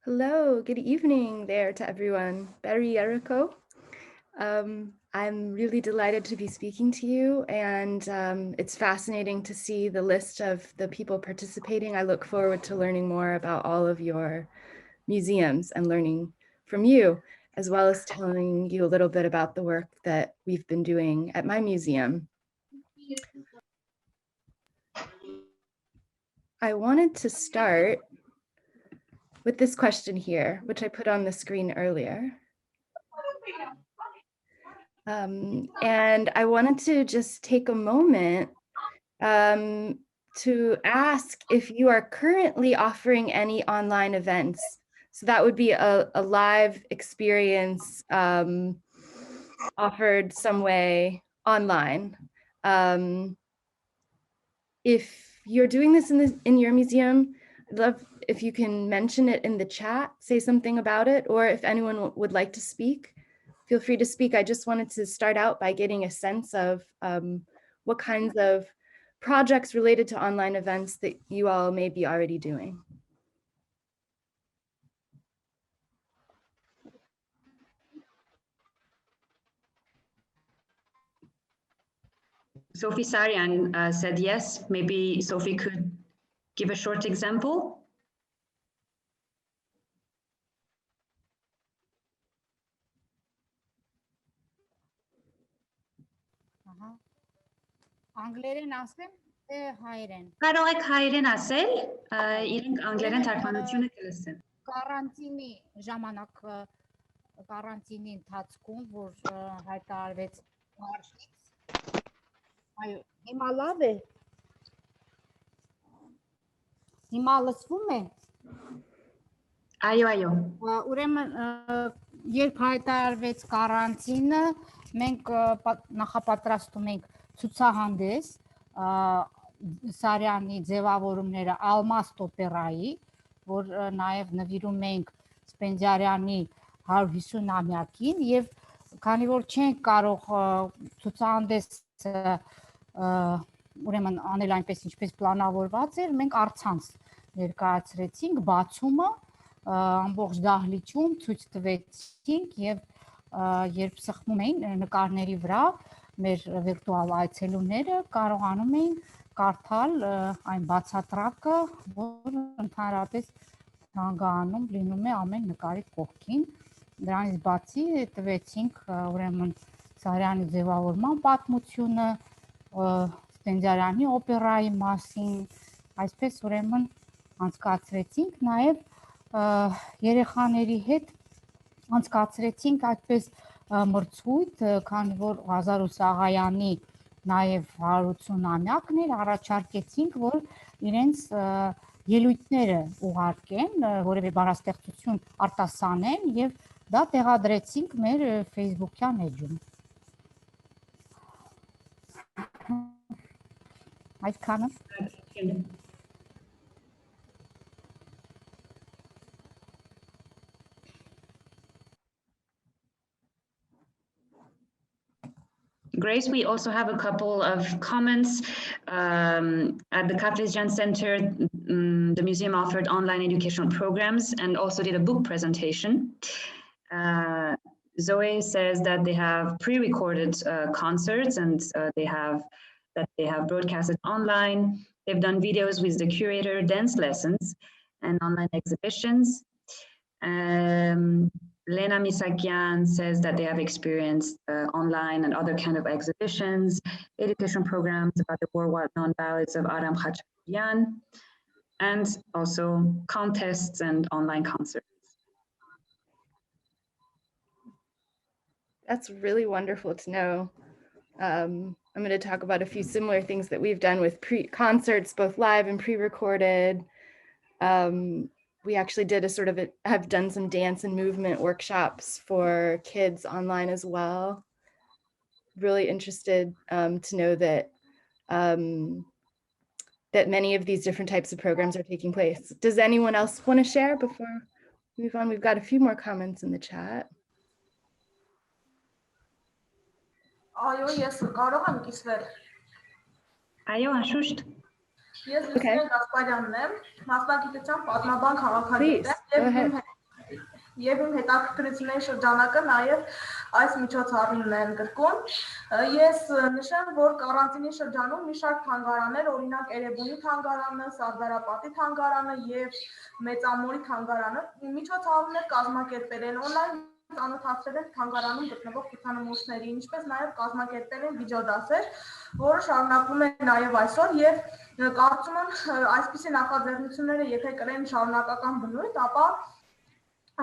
Hello, good evening there to everyone. Beri Eriko. I'm really delighted to be speaking to you, and it's fascinating to see the list of the people participating. I look forward to learning more about all of your museums and learning from you, as well as telling you a little bit about the work that we've been doing at my museum. I wanted to start with this question here, which I put on the screen earlier. And I wanted to just take a moment to ask if you are currently offering any online events. So that would be a live experience offered some way online. If you're doing this in your museum, I'd love if you can mention it in the chat, say something about it, or if anyone would like to speak, feel free to speak. I just wanted to start out by getting a sense of what kinds of projects related to online events that you all may be already doing. Sophie Sarian said yes. Maybe Sophie could give a short example. Անգլերեն ասեմ, թե հայերեն։ Կարող եք հայերեն ասել, իրենք անգլերեն թարգմանությունը կլսեն։ Կարանտինի ժամանակ կարանտինի ընթացքում, որ հայտարարվեց մարզից։ Այո, հիմա լավ է։ Հիմա լսվում է։ Այո։ Ուրեմն երբ հայտարարվեց կարանտինը, մենք նախապատրաստում ենք ցուցահանդես Սարյանի ձևավորումները Ալմաստ օպերայի, որ նաև նվիրում ենք Սպենդիարյանի 150-ամյակին, եւ քանի որ չենք կարող ցուցահանդեսը ուրեմն անել այնպես ինչպես պլանավորված էր, մենք առցանց ներկայացրեցինք բացումը ամբողջ դահլիճում ցույց տվեցինք եւ երբ սխմում էին նկարների վրա մեր վիրտուալ այցելուները կարողանում էին կարդալ այն բացատրակը, որ ընդհանրապես հանգանում լինում է ամեն նկարի կողքին։ Դրանից բացի տվեցինք ուրեմն Սարյանի ձևավորման պատմությունը, Սպենդիարյանի օպերայի մասին, այսպես ուրեմն անցկացրեցինք, նաև երեխաների հետ անցկացրեցինք այդպես մրցույթ, քանի որ Ղազարուս Աղայանի նաև 180-ամյակն էր, առաջարկեցինք, որ իրենց ելույթները ուղարկեն, որևէ բանաստեղծություն արտասանեն եւ դա տեղադրեցինք մեր Facebook-յան էջում։ Այդքանը։ Grace, we also have a couple of comments. At the Katlisjan Center, the museum offered online educational programs and also did a book presentation. Zoe says that they have pre-recorded concerts and they have broadcasted online. They've done videos with the curator, dance lessons, and online exhibitions. Lena Misakian says that they have experienced online and other kind of exhibitions, education programs about the war non-ballads of Aram Khachaturian, and also contests and online concerts. That's really wonderful to know. I'm going to talk about a few similar things that we've done with concerts, both live and pre-recorded. We actually did have done some dance and movement workshops for kids online as well. Really interested to know that that many of these different types of programs are taking place. Does anyone else want to share before we move on? We've got a few more comments in the chat. Այո, ես կարող եմ կիսվել։ Այո, անշուշտ։ Ես Լուսինե Գասպարյանն եմ, մասնագիտությամբ պատմաբան քաղաքագետ եմ եւ իմ Եվ իմ հետաքրքրությունների շրջանակը նաև այս միջոցառումն են գրկում։ Ես նշեմ, որ կարանտինի շրջանում մի շարք թանգարաններ, օրինակ Էրեբունի թանգարանը, Սարդարապատի թանգարանը եւ Մեծամորի թանգարանը միջոցառումներ կազմակերպել են օնլայն, ծանոթացրել են թանգարանում գտնվող ցուցանմուշների, ինչպես նաև կազմակերպել են վիդեոդասեր, որը շարունակվում է նաև այսօր եւ կարծում եմ այսպիսի նախաձեռնությունները եթե կրեն շարունակական բնույթ, ապա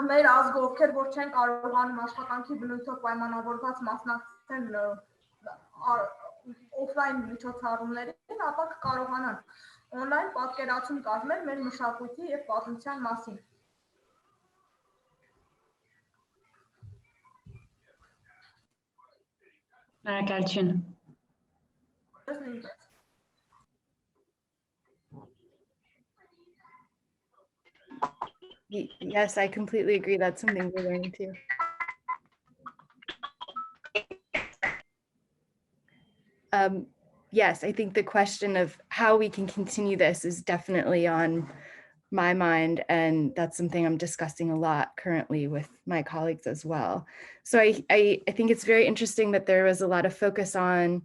մեր ազգը, ովքեր որ չեն կարողանում աշխատանքի բնույթով պայմանավորված մասնակցեն օֆլայն միջոցառումներին, ապա կկարողանան օնլայն պատկերացում կազմել մեր մշակույթի եւ պատմության մասին։ Շնորհակալություն։ Yes, I completely agree. That's something we're learning too. Yes, I think the question of how we can continue this is definitely on my mind, and that's something I'm discussing a lot currently with my colleagues as well. So I think it's very interesting that there was a lot of focus on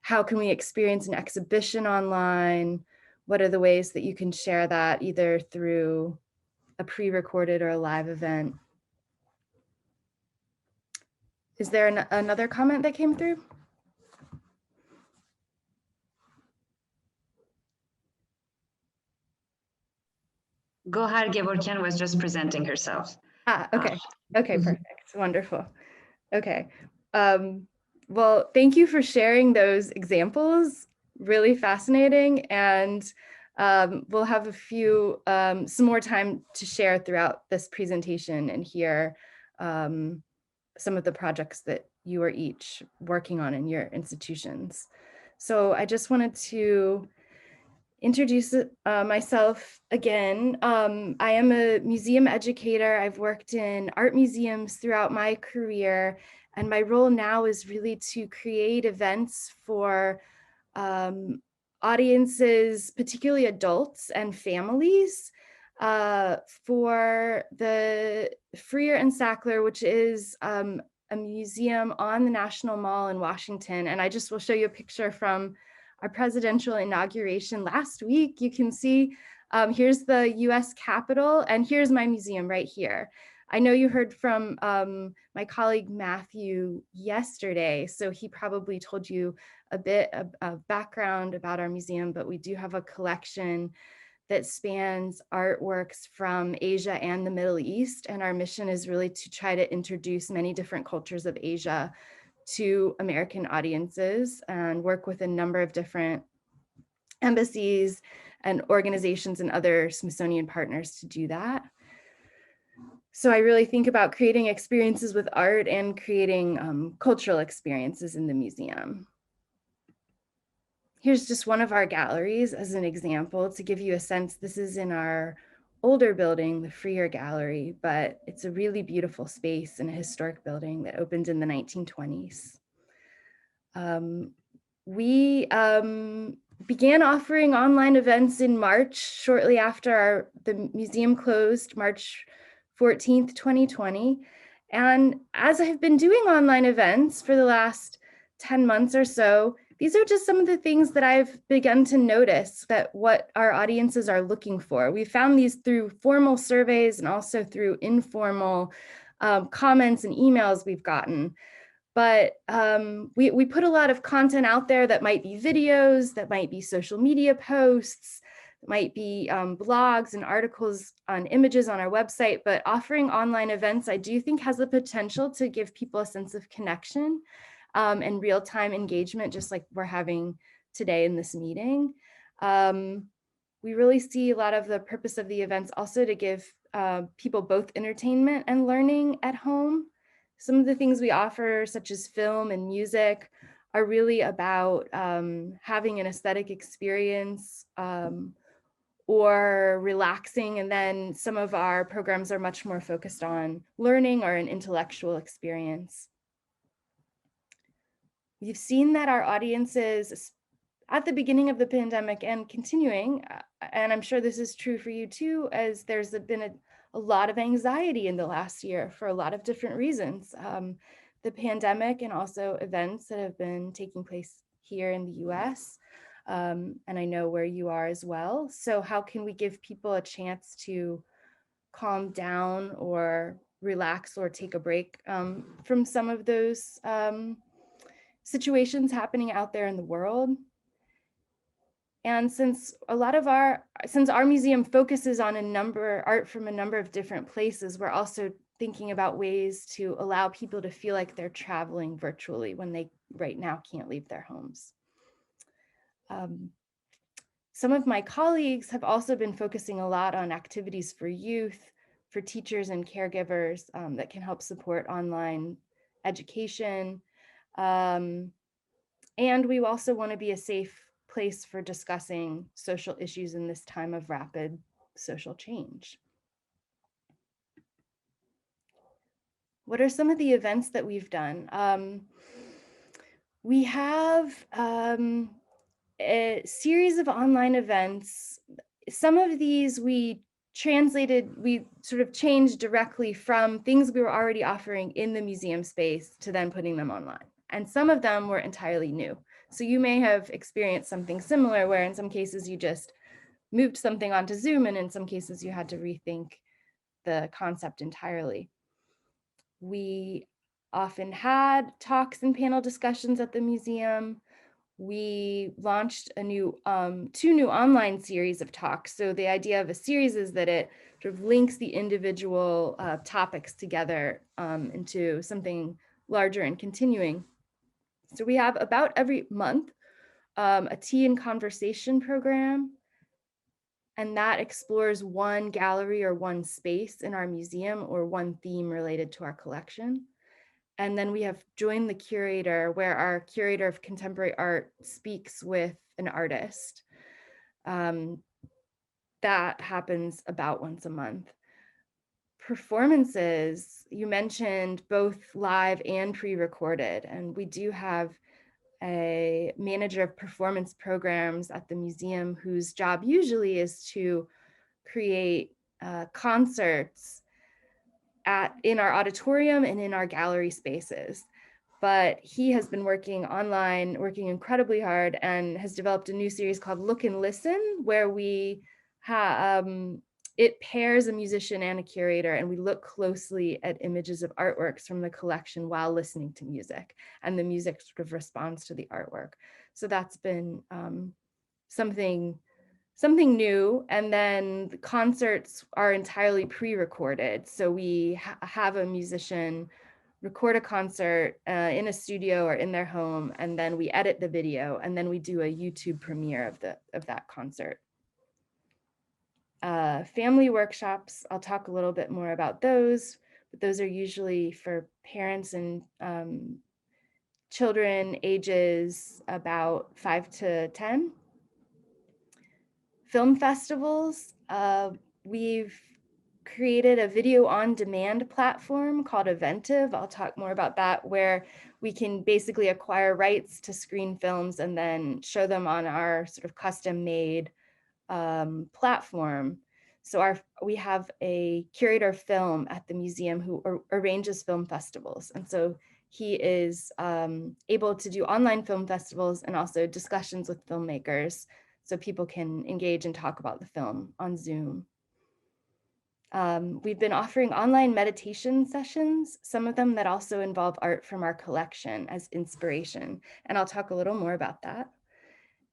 how can we experience an exhibition online? What are the ways that you can share that either through a pre-recorded or a live event? Is there another comment that came through? Gohar Gevorkian was just presenting herself. Okay. Okay, perfect. Wonderful. Okay. Well, thank you for sharing those examples. Really fascinating. And we'll have a few, some more time to share throughout this presentation and hear some of the projects that you are each working on in your institutions. So I just wanted to introduce myself again. I am a museum educator. I've worked in art museums throughout my career, and my role now is really to create events for audiences, particularly adults and families, for the Freer and Sackler, which is a museum on the National Mall in Washington. And I just will show you a picture from our presidential inauguration last week. You can see here's the US Capitol, and here's my museum right here. I know you heard from my colleague Matthew yesterday, so he probably told you a bit of background about our museum, but we do have a collection that spans artworks from Asia and the Middle East, and our mission is really to try to introduce many different cultures of Asia to American audiences and work with a number of different embassies and organizations and other Smithsonian partners to do that. So I really think about creating experiences with art and creating cultural experiences in the museum. Here's just one of our galleries as an example to give you a sense. This is in our older building, the Freer Gallery, but it's a really beautiful space in a historic building that opened in the 1920s. We began offering online events in March, shortly after the museum closed, March 14th, 2020. And as I have been doing online events for the last 10 months or so, these are just some of the things that I've begun to notice that what our audiences are looking for. We found these through formal surveys and also through informal comments and emails we've gotten. But we put a lot of content out there that might be videos, that might be social media posts, might be blogs and articles on images on our website, but offering online events, I do think has the potential to give people a sense of connection and real-time engagement, just like we're having today in this meeting. We really see a lot of the purpose of the events also to give people both entertainment and learning at home. Some of the things we offer, such as film and music, are really about having an aesthetic experience or relaxing. And then some of our programs are much more focused on learning or an intellectual experience. We've seen that our audiences at the beginning of the pandemic and continuing, and I'm sure this is true for you too, as there's been a lot of anxiety in the last year for a lot of different reasons. The pandemic and also events that have been taking place here in the US, and I know where you are as well. So how can we give people a chance to calm down or relax or take a break from some of those situations happening out there in the world? And since our museum focuses on art from a number of different places, we're also thinking about ways to allow people to feel like they're traveling virtually when they right now can't leave their homes. Some of my colleagues have also been focusing a lot on activities for youth, for teachers and caregivers that can help support online education. And we also want to be a safe place for discussing social issues in this time of rapid social change. What are some of the events that we've done? We have a series of online events. Some of these we sort of changed directly from things we were already offering in the museum space to then putting them online. And some of them were entirely new. So you may have experienced something similar where in some cases you just moved something onto Zoom, and in some cases you had to rethink the concept entirely. We often had talks and panel discussions at the museum. We launched a new, 2 new online series of talks. So the idea of a series is that it sort of links the individual topics together into something larger and continuing. So we have about every month a tea and conversation program, and that explores one gallery or one space in our museum or one theme related to our collection. And then we have Join the Curator, where our curator of contemporary art speaks with an artist. That happens about once a month. Performances, you mentioned both live and pre-recorded, and we do have a manager of performance programs at the museum whose job usually is to create concerts in our auditorium and in our gallery spaces. But he has been working online, working incredibly hard, and has developed a new series called Look and Listen, where it pairs a musician and a curator, and we look closely at images of artworks from the collection while listening to music, and the music sort of responds to the artwork. So that's been something new. And then the concerts are entirely pre-recorded. So we have a musician record a concert in a studio or in their home, and then we edit the video, and then we do a YouTube premiere of that concert. Family workshops, I'll talk a little bit more about those, but those are usually for parents and children ages about 5 to 10. Film festivals, we've created a video on demand platform called Eventive. I'll talk more about that, where we can basically acquire rights to screen films and then show them on our sort of custom made platform. So we have a curator of film at the museum who arranges film festivals. And so he is able to do online film festivals and also discussions with filmmakers so people can engage and talk about the film on Zoom. We've been offering online meditation sessions, some of them that also involve art from our collection as inspiration. And I'll talk a little more about that.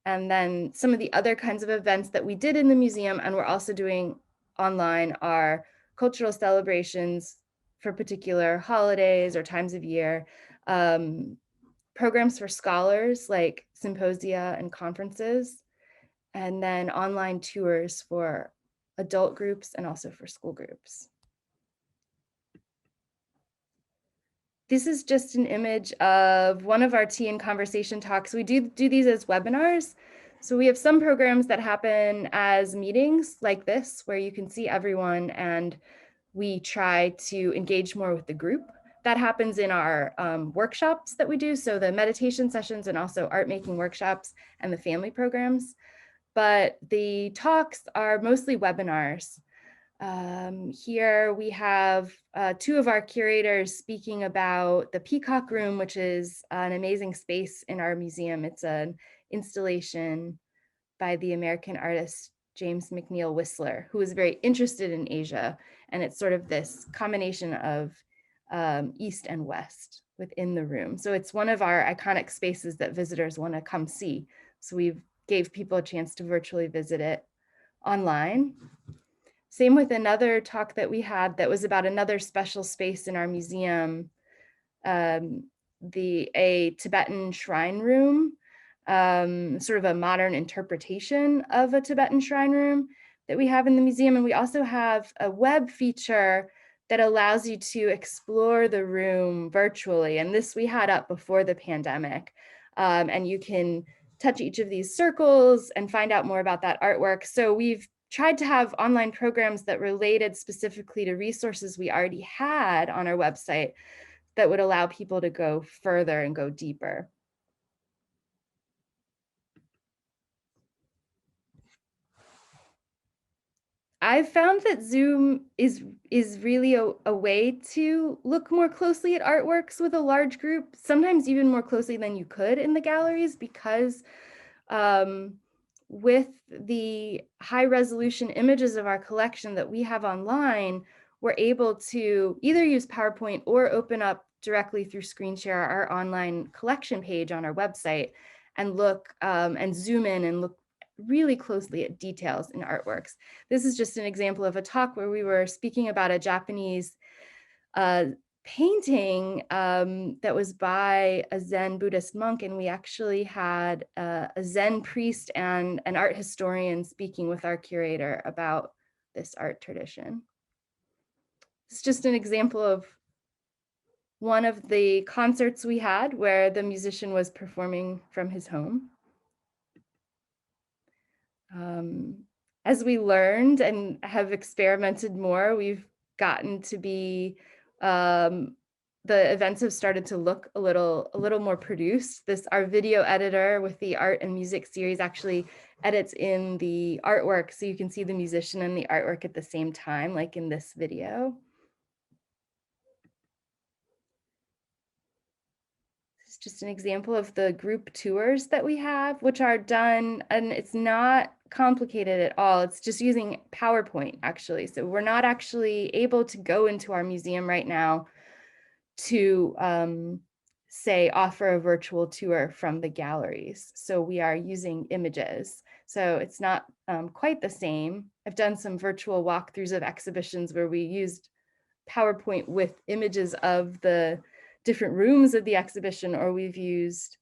And then some of the other kinds of events that we did in the museum and we're also doing online are cultural celebrations for particular holidays or times of year, programs for scholars like symposia and conferences, and then online tours for adult groups and also for school groups. This is just an image of one of our tea and conversation talks. We do these as webinars. So we have some programs that happen as meetings like this, where you can see everyone and we try to engage more with the group. That happens in our workshops that we do. So the meditation sessions and also art making workshops and the family programs. But the talks are mostly webinars. Here we have two of our curators speaking about the Peacock Room, which is an amazing space in our museum. It's an installation by the American artist James McNeill Whistler, who was very interested in Asia. And it's sort of this combination of East and West within the room. So it's one of our iconic spaces that visitors want to come see. So we gave people a chance to virtually visit it online. Same with another talk that we had that was about another special space in our museum, a Tibetan shrine room, sort of a modern interpretation of a Tibetan shrine room that we have in the museum. And we also have a web feature that allows you to explore the room virtually. And this we had up before the pandemic. And you can touch each of these circles and find out more about that artwork. So we've tried to have online programs that related specifically to resources we already had on our website that would allow people to go further and go deeper. I've found that Zoom is really a way to look more closely at artworks with a large group, sometimes even more closely than you could in the galleries, because with the high resolution images of our collection that we have online, we're able to either use PowerPoint or open up directly through screen share our online collection page on our website and look and zoom in and look really closely at details in artworks. This is just an example of a talk where we were speaking about a Japanese painting that was by a Zen Buddhist monk, and we actually had a Zen priest and an art historian speaking with our curator about this art tradition. It's just an example of one of the concerts we had where the musician was performing from his home. As we learned and have experimented more, we've gotten to be, the events have started to look a little more produced. Our video editor with the art and music series actually edits in the artwork, so you can see the musician and the artwork at the same time, like in this video. It's just an example of the group tours that we have, which are done, and it's not complicated at all. It's just using PowerPoint, actually. So we're not actually able to go into our museum right now to say offer a virtual tour from the galleries. So we are using images. So it's not quite the same. I've done some virtual walkthroughs of exhibitions where we used PowerPoint with images of the different rooms of the exhibition, or we've used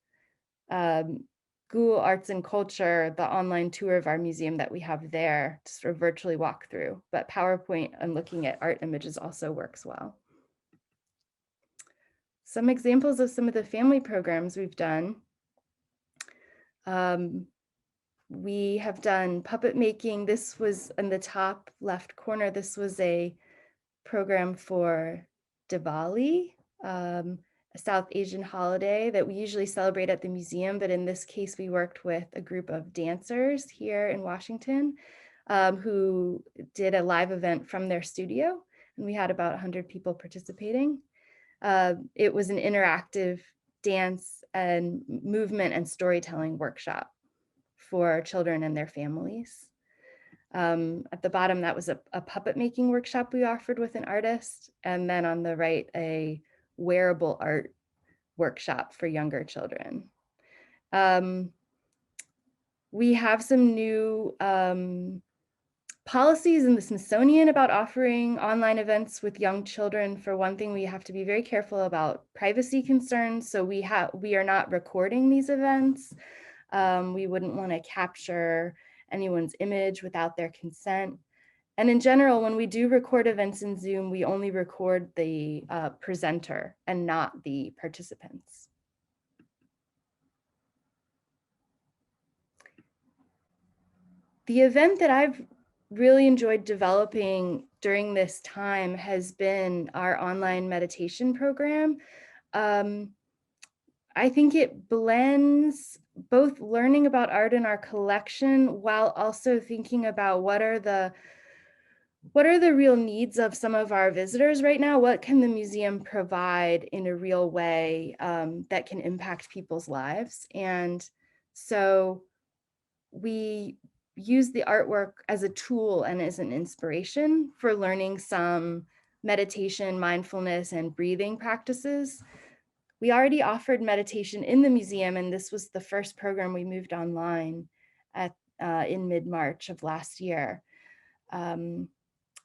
Google Arts and Culture, the online tour of our museum that we have there, to sort of virtually walk through. But PowerPoint and looking at art images also works well. Some examples of some of the family programs we've done. We have done puppet making. This was in the top left corner. This was a program for Diwali, a South Asian holiday that we usually celebrate at the museum, but in this case, we worked with a group of dancers here in Washington who did a live event from their studio, and we had about 100 people participating. It was an interactive dance and movement and storytelling workshop for children and their families. At the bottom, that was a puppet making workshop we offered with an artist. And then on the right, a wearable art workshop for younger children. We have some new policies in the Smithsonian about offering online events with young children. For one thing, we have to be very careful about privacy concerns. So we are not recording these events. We wouldn't want to capture anyone's image without their consent. And in general, when we do record events in Zoom, we only record the presenter and not the participants. The event that I've really enjoyed developing during this time has been our online meditation program. I think it blends both learning about art in our collection while also thinking about what are the what are the real needs of some of our visitors right now? What can the museum provide in a real way that can impact people's lives? And so we use the artwork as a tool and as an inspiration for learning some meditation, mindfulness, and breathing practices. We already offered meditation in the museum, and this was the first program we moved online in mid-March of last year.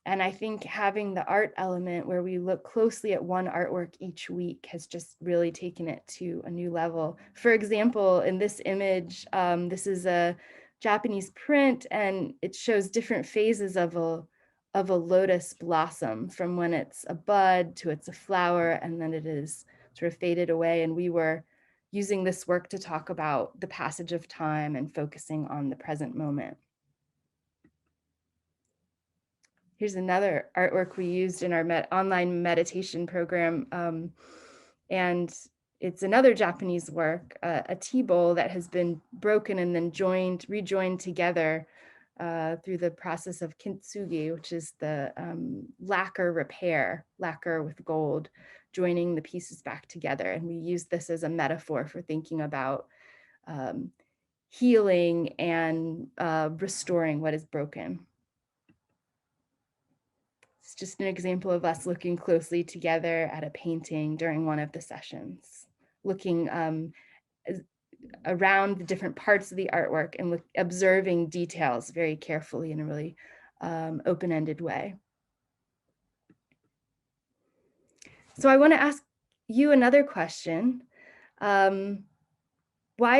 And I think having the art element where we look closely at one artwork each week has just really taken it to a new level. For example, in this image, this is a Japanese print, and it shows different phases of a lotus blossom, from when it's a bud to it's a flower, and then it is sort of faded away. And we were using this work to talk about the passage of time and focusing on the present moment. Here's another artwork we used in our online meditation program. And it's another Japanese work, a tea bowl that has been broken and then rejoined together through the process of kintsugi, which is the lacquer repair, lacquer with gold, joining the pieces back together. And we use this as a metaphor for thinking about healing and restoring what is broken. It's just an example of us looking closely together at a painting during one of the sessions, looking around the different parts of the artwork and observing details very carefully in a really open-ended way. So I want to ask you another question. Why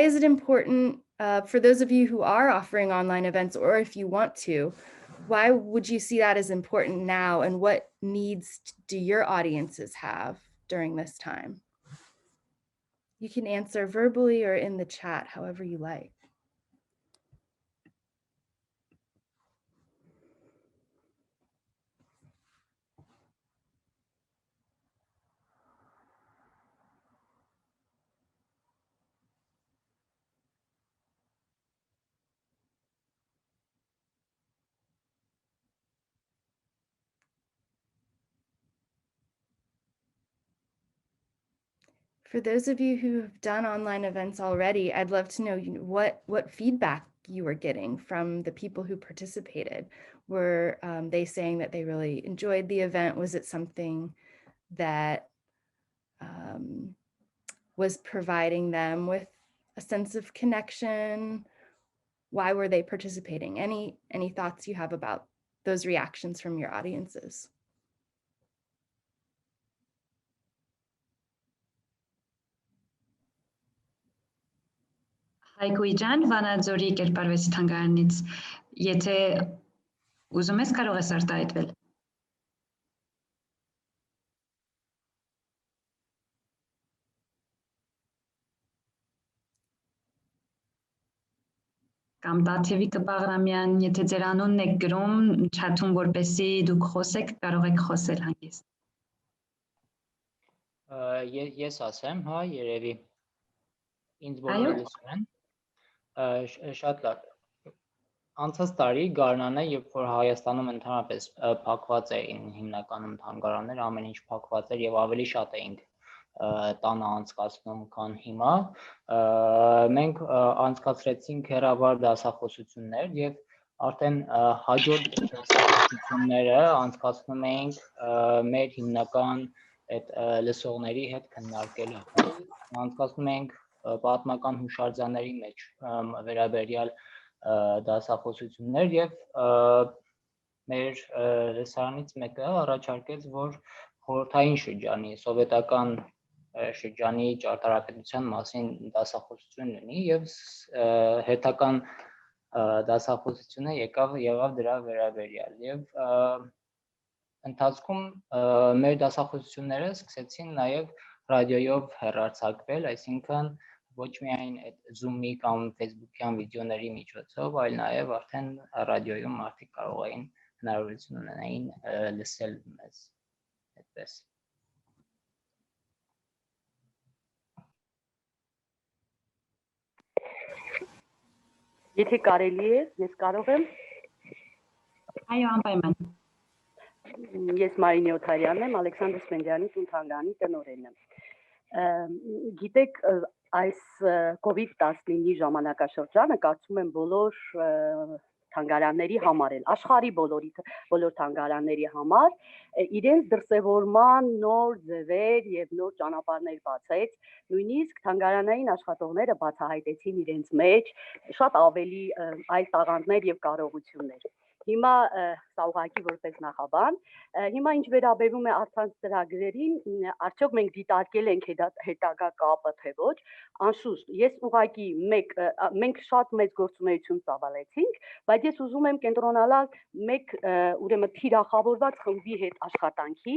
is it important for those of you who are offering online events, or if you want to, why would you see that as important now, and what needs do your audiences have during this time? You can answer verbally or in the chat, however you like. For those of you who have done online events already, I'd love to know what feedback you were getting from the people who participated. Were they saying that they really enjoyed the event? Was it something that was providing them with a sense of connection? Why were they participating? Any thoughts you have about those reactions from your audiences? Հայգույ ջան, Վանաձորի կերպարվեստի թանգարանից, եթե ուզում ես, կարող ես արտահայտվել։ Կամ Տաթևիկը Բաղրամյան, եթե ձեր անունն եք գրում չաթում, որպեսզի դուք խոսեք, կարող եք խոսել հանգիստ։ Ես ասեմ, հա, երևի ինձ բոլորը լսում են։ Շատ լավ։ Անցած տարի գարնանը, երբ որ Հայաստանում ընդհանրապես փակված էին հիմնականում թանգարաններ, ամեն ինչ փակված էր եւ ավելի շատ էինք տանը անցկացնում, քան հիմա, մենք անցկացրեցինք հեռավար դասախոսություններ եւ արդեն հաջորդ դասախոսությունները անցկացնում էինք մեր հիմնական այդ լսողների հետ քննարկելով։ Անցկացնում ենք պատմական հուշարձանների մեջ վերաբերյալ դասախոսություններ եւ մեր լսարանից մեկը առաջարկեց, որ խորհրդային շրջանի, սովետական շրջանի ճարտարապետության մասին դասախոսություն ունի եւ հետական դասախոսությունը եղավ դրա վերաբերյալ եւ ընթացքում մեր դասախոսությունները սկսեցին նաեւ ռադիոյով հեռարձակվել, այսինքն ոչ միայն այդ Zoom-ի կամ Facebook-յան վիդեոների միջոցով, այլ նաև արդեն ռադիոյում մարդիկ կարող էին հնարավորություն ունենային լսել մեզ այդպես։ Եթե կարելի է, ես կարող եմ։ Այո, անպայման։ Ես Մարինե Օթարյանն եմ, Ալեքսանդր Սպենդյանի տուն-թանգարանի տնօրենը։ Գիտեք, այս COVID-19-ի ժամանակաշրջանը կարծում եմ բոլոր թանգարանների համար էլ, աշխարհի բոլոր թանգարանների համար իրենց դրսևորման նոր ձևեր եւ նոր ճանապարհներ բացեց, նույնիսկ թանգարանային աշխատողները բացահայտեցին իրենց մեջ շատ ավելի այլ տաղանդներ եւ կարողություններ։ Հիմա սա ուղղակի որպես նախաբան, հիմա ինչ վերաբերում է առցանց ծրագրերին, արդյոք մենք դիտարկել ենք հետագա կապը թե ոչ, անշուշտ, ես ուղղակի մենք շատ մեծ գործունեություն ծավալեցինք, բայց ես ուզում եմ կենտրոնանալ մեկ ուրեմն թիրախավորված խմբի հետ աշխատանքի,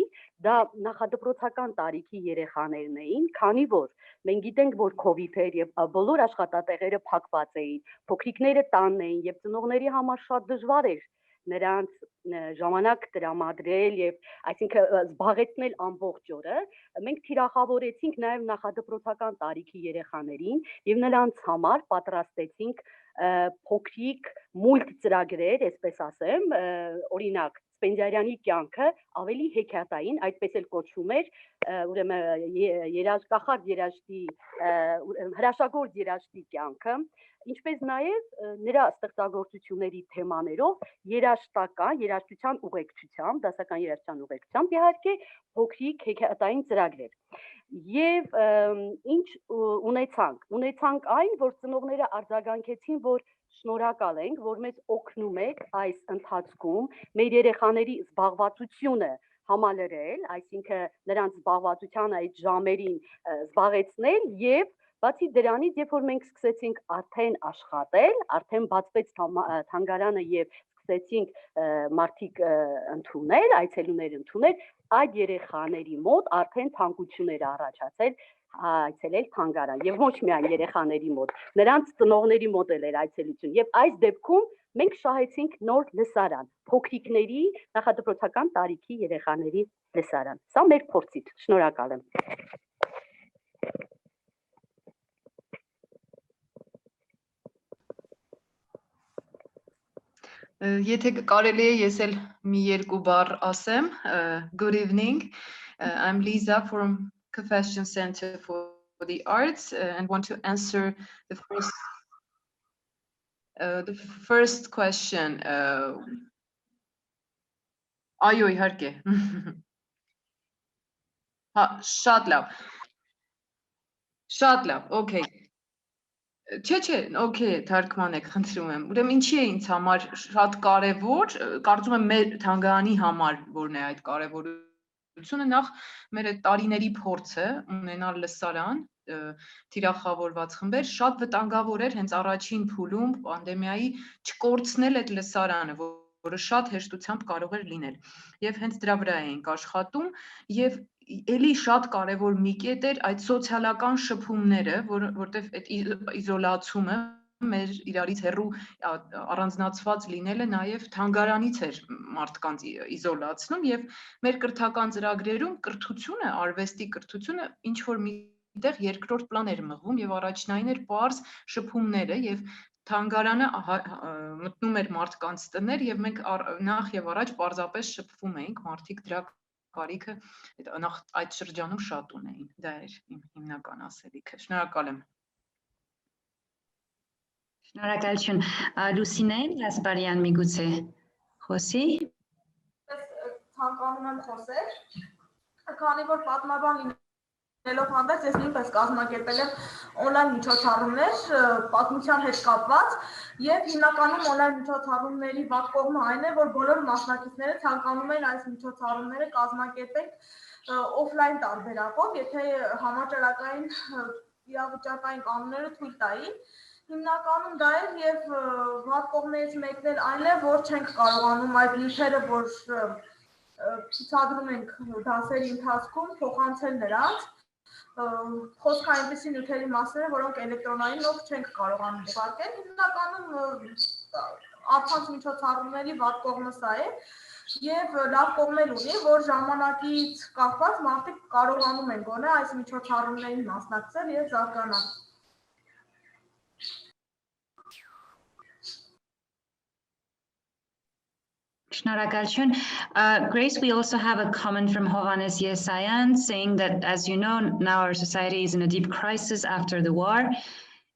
դա նախադպրոցական տարիքի երեխաներն էին, քանի որ մենք գիտենք, որ COVID էր եւ բոլոր աշխատատեղերը փակված էին, փոքրիկները տանն էին եւ ծնողների համար շատ դժվար էր նրանց ժամանակ տրամադրել եւ այսինքն զբաղեցնել ամբողջ օրը, մենք թիրախավորեցինք նաեւ նախադպրոցական տարիքի երեխաներին եւ նրանց համար պատրաստեցինք փոքրիկ մուլտ ծրագրեր, այսպես ասեմ, օրինակ Սպենդիարյանի կյանքը ավելի հեքիաթային, այդպես էլ կոչվում էր, ուրեմն կախարդ երաժշտի հրաշագործ երաժշտի կյանքը, ինչպես նաև նրա ստեղծագործությունների թեմաներով երաժշտության ուղեկցությամբ, դասական երաժշտության ուղեկցությամբ իհարկե փոքրիկ հեքիաթային ծրագրեր։ Եվ ինչ ունեցանք այն, որ ծնողները արձագանքեցին, որ շնորհակալ ենք, որ մեզ օգնում եք այս ընթացքում մեր երեխաների զբաղվածությունը համալրել, այսինքն նրանց զբաղվածության այդ ժամերին զբաղեցնել եւ բացի դրանից, երբ որ մենք սկսեցինք արդեն աշխատել, արդեն բացվեց թանգարանը եւ սկսեցինք մարդիկ ընդունել, այցելուներ ընդունել, այդ երեխաների մոտ արդեն ցանկություններ առաջացել այցելել թանգարան եւ ոչ միայն երեխաների մոտ, նրանց ծնողների մոտ էլ էր այցելություն եւ այս դեպքում մենք շահեցինք նոր լսարան, փոքրիկների նախադպրոցական տարիքի երեխաների լսարան։ Սա մեր փորձից, շնորհակալ եմ։ Եթե կարելի է ես էլ մի երկու բառ ասեմ, good evening, I'm Lisa from Confession Center for the Arts and want to answer the first question. Այո, իհարկե։ Հա, շատ լավ, okay։ Չէ, okay, թարգման եք, խնդրում եմ։ Ուրեմն ինչի է ինձ համար շատ կարևոր, կարծում եմ մեր թանգարանի համար որն է այդ կարևորությունը, նախ մեր այդ տարիների փորձը ունենալ լսարան, թիրախավորված խմբեր, շատ վտանգավոր էր հենց առաջին փուլում պանդեմիայի չկորցնել այդ լսարանը, որը շատ հեշտությամբ կարող էր լինել։ Եվ հենց դրա վրա էինք աշխատում եւ էլի շատ կարևոր մի կետ էր այդ սոցիալական շփումները, որտեղ այդ իզոլացումը մեր իրարից հեռու առանձնացված լինելը նաև թանգարանից էր մարդկանց իզոլացնում եւ մեր կրթական ծրագրերում կրթությունը, արվեստի կրթությունը ինչ որ միտեղ երկրորդ պլան էր մղվում եւ առաջնային էր պարզ շփումները եւ թանգարանը մտնում էր մարդկանց տներ եւ մենք նախ եւ առաջ պարզապես շփվում էինք, մարդիկ դրա կարիքը նախ այդ շրջանում շատ ունեին, դա էր իմ հիմնական ասելիքը, շնորհակալ եմ։ Շնորհակալություն, Լուսինեն Գասպարյան միգուցե խոսի։ Ցանկանում եմ խոսել, քանի որ պատմաբան լինելով հանդերձ, ես նույնպես կազմակերպել եմ օնլայն միջոցառումներ պատմության հետ կապված եւ հիմնականում օնլայն միջոցառումների վատ կողմը այն է, որ բոլոր մասնակիցները ցանկանում են այս միջոցառումները կազմակերպել օֆլայն տարբերակով, եթե համաճարակային իրավիճակային կանոնները թույլ տային։ Հիմնականում դա է եւ վատ կողմերից մեկն էլ այն է, որ չենք կարողանում այդ նյութերը, որ ցուցադրում ենք դասերի ընթացքում, փոխանցել նրանց։ Խոսք այնպիսի նյութերի մասն է, որոնք էլեկտրոնայինով չենք կարողանում ուղարկել, հիմնականում առցանց միջոցառումների վատ կողմը սա է եւ լավ կողմեր ունի, որ ժամանակից կախված մարդիկ կարողանում են գոնե այս միջոցառումներին մասնակցել եւ զարգանալ։ Շնորհակալություն. Grace, we also have a comment from Hovannes Yesayan saying that, as you know, now our society is in a deep crisis after the war,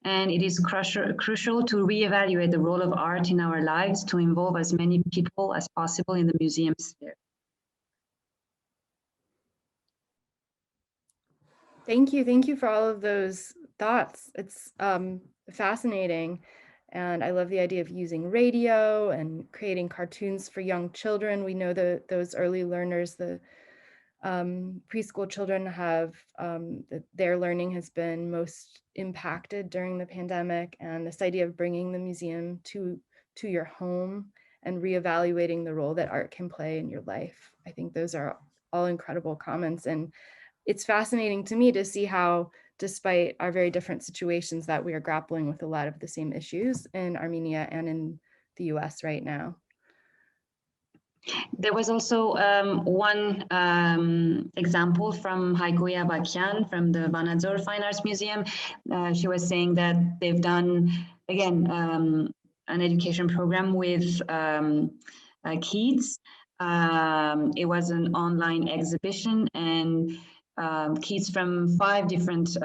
and it is crucial to reevaluate the role of art in our lives to involve as many people as possible in the museum sphere. Thank you for all of those thoughts. It's fascinating. And I love the idea of using radio and creating cartoons for young children. We know that those early learners, the preschool children have, their learning has been most impacted during the pandemic. And this idea of bringing the museum to your home and reevaluating the role that art can play in your life. I think those are all incredible comments. And it's fascinating to me to see how, despite our very different situations, that we are grappling with a lot of the same issues in Armenia and in the US right now. There was also one example from Haikoya Bakyan from the Vanadzor Fine Arts Museum. She was saying that they've done, again, an education program with kids. It was an online exhibition, and kids from 5 different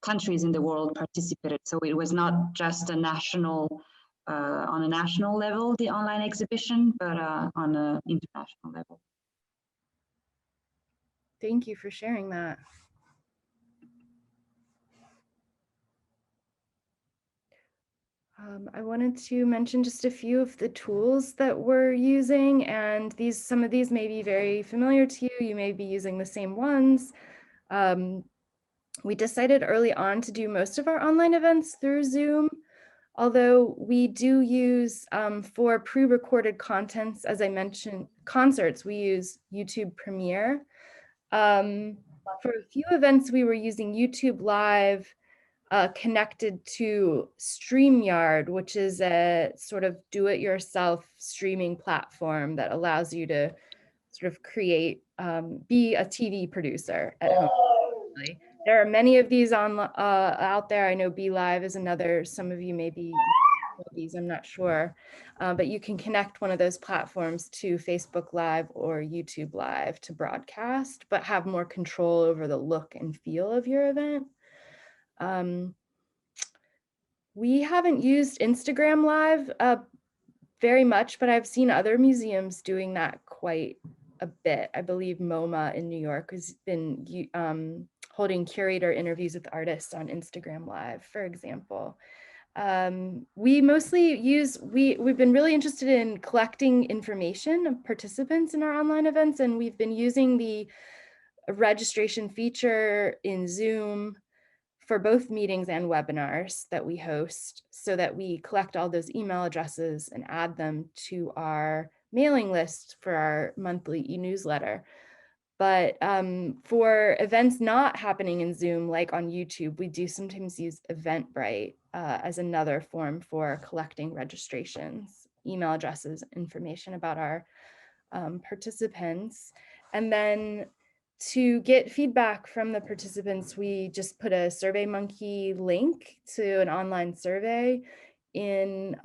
countries in the world participated. So it was not just a national on a national level, the online exhibition, but on an international level. Thank you for sharing that. I wanted to mention just a few of the tools that we're using, and some of these may be very familiar to you. You may be using the same ones. We decided early on to do most of our online events through Zoom, although we do use, for pre-recorded contents, as I mentioned, concerts, we use YouTube Premiere. For a few events, we were using YouTube Live connected to StreamYard, which is a sort of do-it-yourself streaming platform that allows you to sort of create, be a TV producer at home. There are many of these out there. I know Be Live is another. Some of you may be these, I'm not sure, but you can connect one of those platforms to Facebook Live or YouTube Live to broadcast, but have more control over the look and feel of your event. We haven't used Instagram Live very much, but I've seen other museums doing that quite a bit. I believe MoMA in New York has been holding curator interviews with artists on Instagram Live, for example. We mostly we've been really interested in collecting information of participants in our online events, and we've been using the registration feature in Zoom for both meetings and webinars that we host, so that we collect all those email addresses and add them to our mailing list for our monthly e-newsletter. But for events not happening in Zoom, like on YouTube, we do sometimes use Eventbrite as another form for collecting registrations, email addresses, information about our participants. And then to get feedback from the participants, we just put a SurveyMonkey link to an online survey in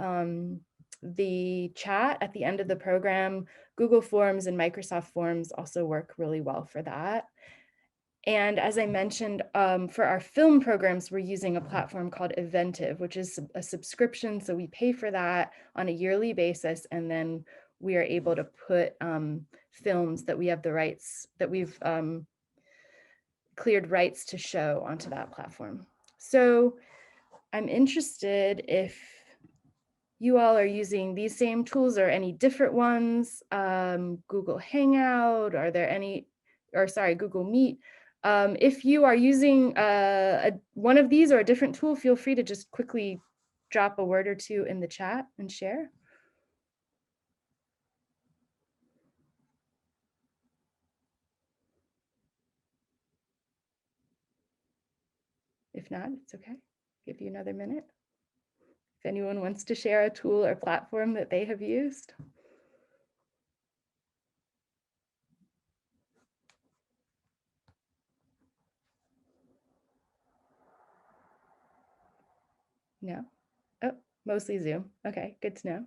the chat at the end of the program. Google Forms and Microsoft Forms also work really well for that. And as I mentioned, for our film programs, we're using a platform called Eventive, which is a subscription. So we pay for that on a yearly basis, and then we are able to put films that we have the rights, that we've cleared rights to show onto that platform. So I'm interested if you all are using these same tools or any different ones, Google Hangout, are there any, or sorry, Google Meet. If you are using one of these or a different tool, feel free to just quickly drop a word or two in the chat and share. If not, it's okay. Give you another minute. If anyone wants to share a tool or platform that they have used. No? Oh, mostly Zoom. Okay, good to know.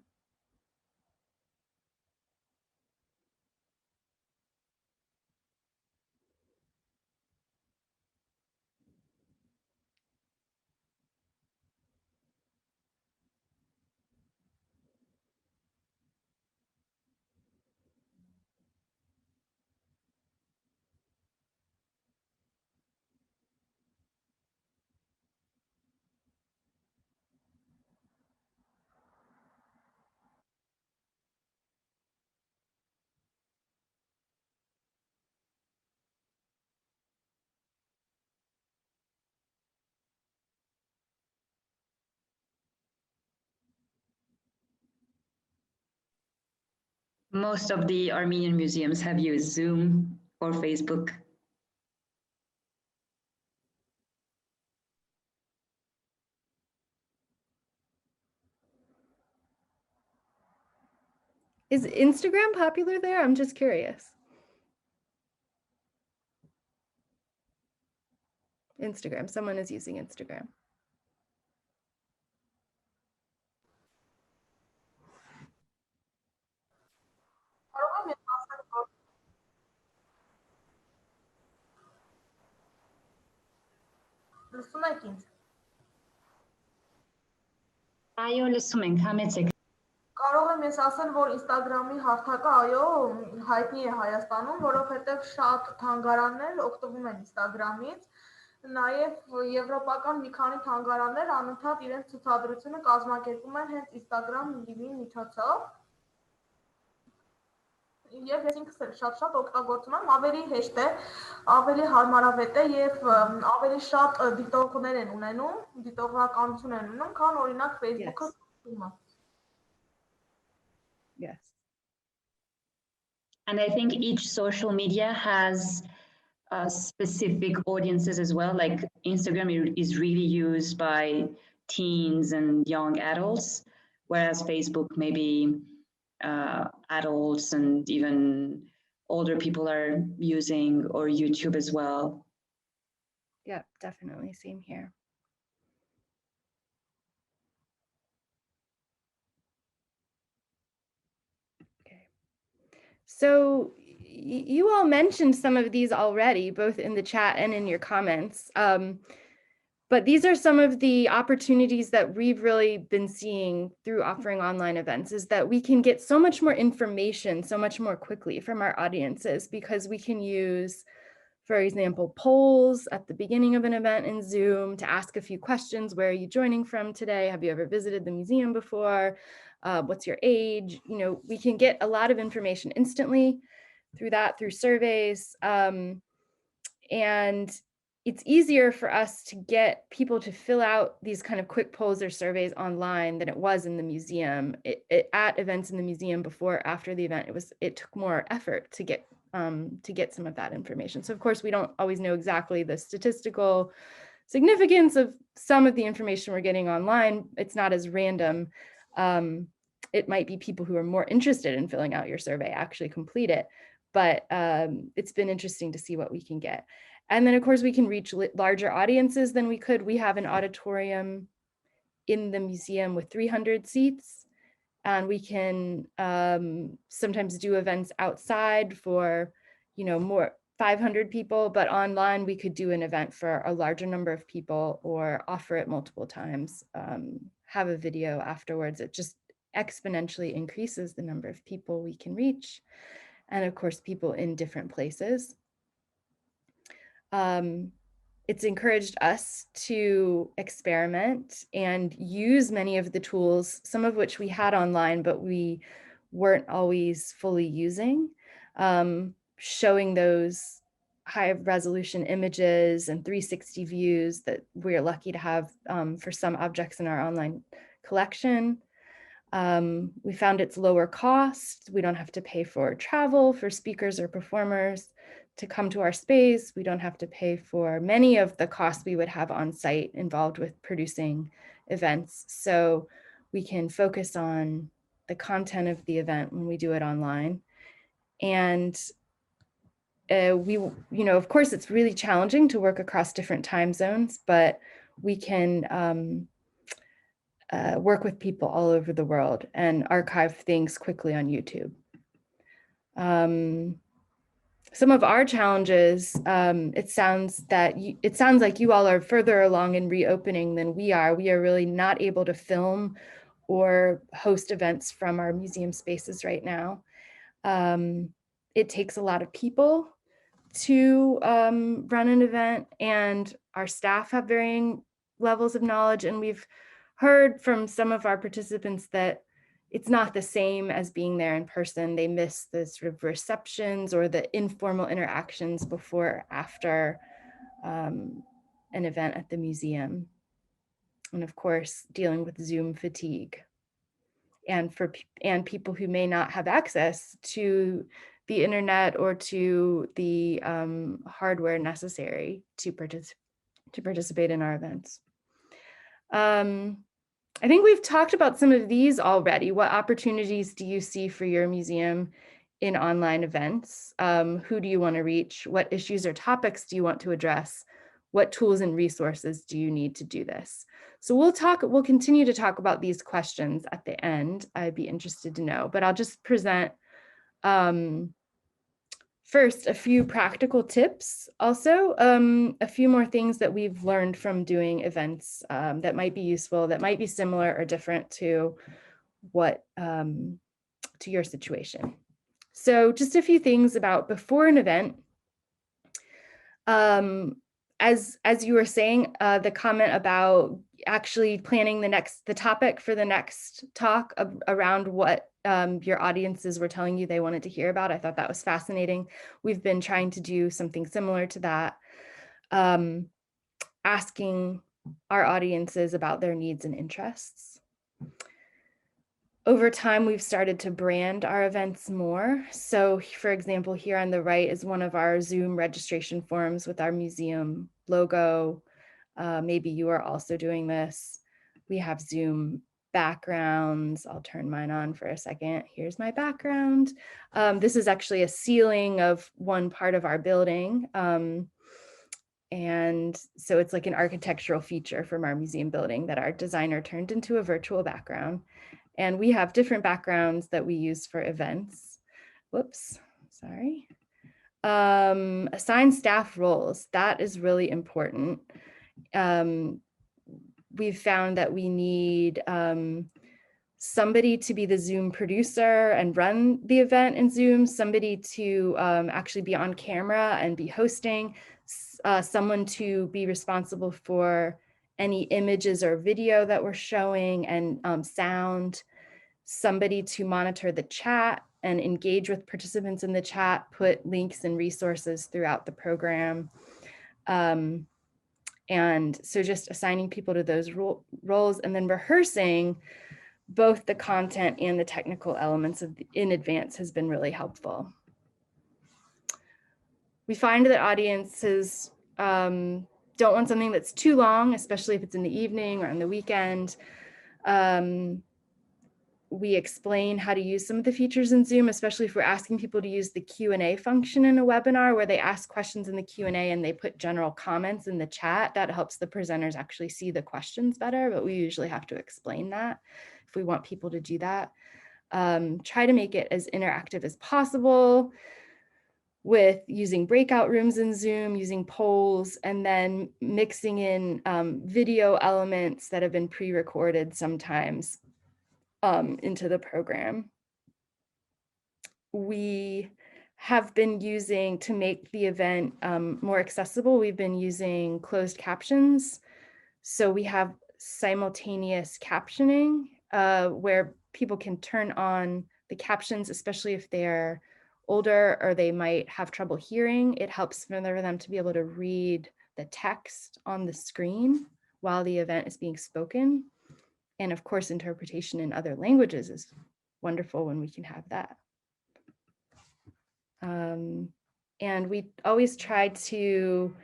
Most of the Armenian museums have used Zoom or Facebook. Is Instagram popular there? I'm just curious. Instagram, someone is using Instagram. Լսում եք ինձ։ Այո, լսում ենք, համեցեք։ Կարող եմ ես ասել, որ Instagram-ի հարթակը այո հայտնի է Հայաստանում, որովհետև շատ թանգարաններ օգտվում են Instagram-ից, նաև եվրոպական մի քանի թանգարաններ անընդհատ իրենց ցուցադրությունը կազմակերպում են հենց Instagram Live-ի միջոցով։ Եվ ես ինքս էլ շատ օգտագործում եմ, ավելի հեշտ է, ավելի հարմարավետ է եւ ավելի շատ դիտողներ են ունենում, դիտողականություն են ունենում, քան օրինակ Facebook-ը։ Yes. And I think each social media has specific audiences as well. Like Instagram is really used by teens and young adults, whereas Facebook maybe adults and even older people are using, or YouTube as well. Yep, definitely. Same here. Okay. So you all mentioned some of these already, both in the chat and in your comments. But these are some of the opportunities that we've really been seeing through offering online events, is that we can get so much more information so much more quickly from our audiences, because we can use, for example, polls at the beginning of an event in Zoom to ask a few questions. Where are you joining from today? Have you ever visited the museum before? What's your age? You know, we can get a lot of information instantly through surveys. And it's easier for us to get people to fill out these kind of quick polls or surveys online than it was in the museum. At events in the museum before, after the event, it took more effort to get some of that information. So of course, we don't always know exactly the statistical significance of some of the information we're getting online. It's not as random. It might be people who are more interested in filling out your survey actually complete it, but it's been interesting to see what we can get. And then of course we can reach larger audiences than we could. We have an auditorium in the museum with 300 seats, and we can sometimes do events outside for, you know, more 500 people, but online we could do an event for a larger number of people, or offer it multiple times, have a video afterwards. It just exponentially increases the number of people we can reach, and of course people in different places. It's encouraged us to experiment and use many of the tools, some of which we had online, but we weren't always fully using, showing those high resolution images and 360 views that we're lucky to have for some objects in our online collection. We found it's lower cost. We don't have to pay for travel for speakers or performers to come to our space. We don't have to pay for many of the costs we would have on site involved with producing events. So we can focus on the content of the event when we do it online. And you know, of course, it's really challenging to work across different time zones, but we can work with people all over the world and archive things quickly on YouTube. Some of our challenges, it sounds like you all are further along in reopening than we are. We are really not able to film or host events from our museum spaces right now. It takes a lot of people to run an event, and our staff have varying levels of knowledge, and we've heard from some of our participants that it's not the same as being there in person. They miss the sort of receptions or the informal interactions before or after an event at the museum. And of course, dealing with Zoom fatigue. and people who may not have access to the internet or to the hardware necessary to participate in our events. I think we've talked about some of these already. What opportunities do you see for your museum in online events? Who do you want to reach? What issues or topics do you want to address? What tools and resources do you need to do this? So we'll continue to talk about these questions at the end. I'd be interested to know, but I'll just present first a few practical tips. Also, a few more things that we've learned from doing events that might be useful, that might be similar or different to what to your situation. So just a few things about before an event. As you were saying, the comment about actually planning the topic for the next talk around what your audiences were telling you they wanted to hear about, I thought that was fascinating. We've been trying to do something similar to that, asking our audiences about their needs and interests. Over time, we've started to brand our events more. So for example, here on the right is one of our Zoom registration forms with our museum logo. Maybe you are also doing this. We have Zoom backgrounds. I'll turn mine on for a second. Here's my background. This is actually a ceiling of one part of our building. And so it's like an architectural feature from our museum building that our designer turned into a virtual background. And we have different backgrounds that we use for events. Whoops, sorry. Assign staff roles, that is really important. We've found that we need somebody to be the Zoom producer and run the event in Zoom, somebody to actually be on camera and be hosting, someone to be responsible for any images or video that we're showing and sound, somebody to monitor the chat and engage with participants in the chat, put links and resources throughout the program. And so just assigning people to those roles and then rehearsing both the content and the technical elements in advance has been really helpful. We find that audiences don't want something that's too long, especially if it's in the evening or on the weekend. We explain how to use some of the features in Zoom, especially if we're asking people to use the Q&A function in a webinar where they ask questions in the Q&A and they put general comments in the chat. That helps the presenters actually see the questions better, but we usually have to explain that if we want people to do that. Try to make it as interactive as possible with using breakout rooms in Zoom, using polls, and then mixing in video elements that have been pre-recorded sometimes into the program. We have been using, to make the event more accessible, we've been using closed captions. So we have simultaneous captioning where people can turn on the captions, especially if they're older or they might have trouble hearing. It helps for them to be able to read the text on the screen while the event is being spoken. And of course, interpretation in other languages is wonderful when we can have that. And we always try to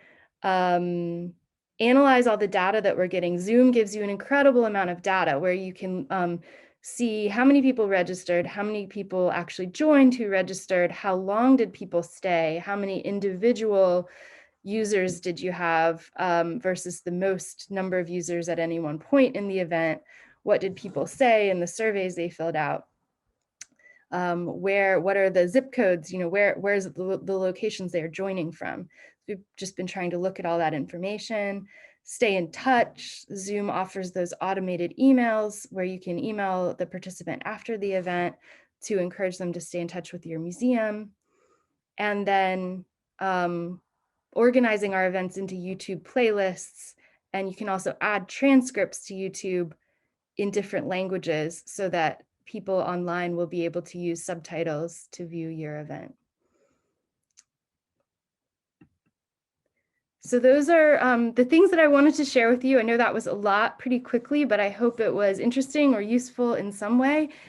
analyze all the data that we're getting. Zoom gives you an incredible amount of data where you can see how many people registered, how many people actually joined who registered, how long did people stay, how many individual users did you have versus the most number of users at any one point in the event, what did people say in the surveys they filled out, what are the zip codes, where's the locations they are joining from. We've just been trying to look at all that information. Stay in touch. Zoom offers those automated emails where you can email the participant after the event to encourage them to stay in touch with your museum. And then organizing our events into YouTube playlists. And you can also add transcripts to YouTube in different languages so that people online will be able to use subtitles to view your event. So those are the things that I wanted to share with you. I know that was a lot pretty quickly, but I hope it was interesting or useful in some way.